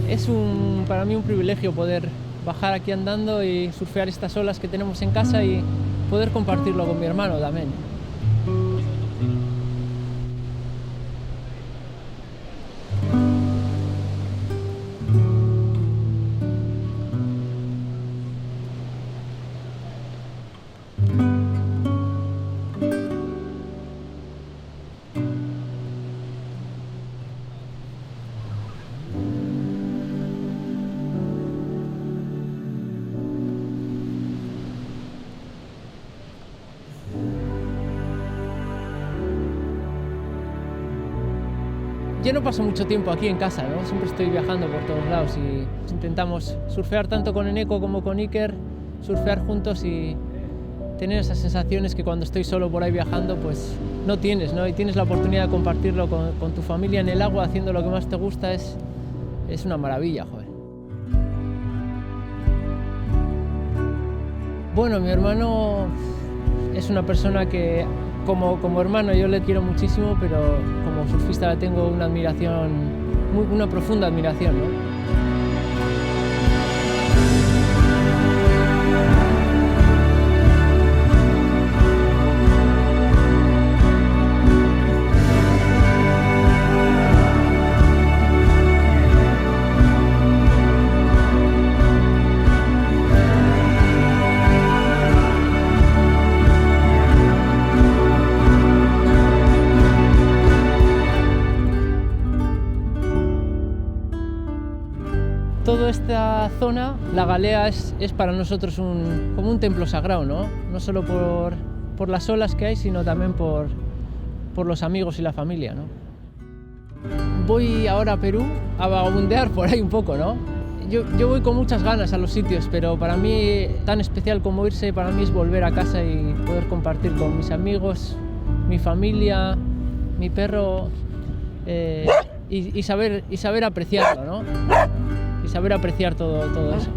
Es para mí un privilegio poder bajar aquí andando y surfear estas olas que tenemos en casa y poder compartirlo con mi hermano también. Yo no paso mucho tiempo aquí en casa, ¿no? Siempre estoy viajando por todos lados y intentamos surfear tanto con Eneko como con Iker, surfear juntos y tener esas sensaciones que cuando estoy solo por ahí viajando pues no tienes, ¿no? Y tienes la oportunidad de compartirlo con tu familia en el agua haciendo lo que más te gusta, es una maravilla, joder. Bueno, mi hermano es una persona que como hermano yo le quiero muchísimo, pero como surfista le tengo una admiración, una profunda admiración, ¿no? Toda esta zona, la Galea, es para nosotros como un templo sagrado, ¿no? No solo por las olas que hay, sino también por los amigos y la familia, ¿no? Voy ahora a Perú a vagabundear por ahí un poco, ¿no? Yo voy con muchas ganas a los sitios, pero para mí, tan especial como irse, para mí es volver a casa y poder compartir con mis amigos, mi familia, mi perro, y saber apreciarlo, ¿no? Y saber apreciar todo eso.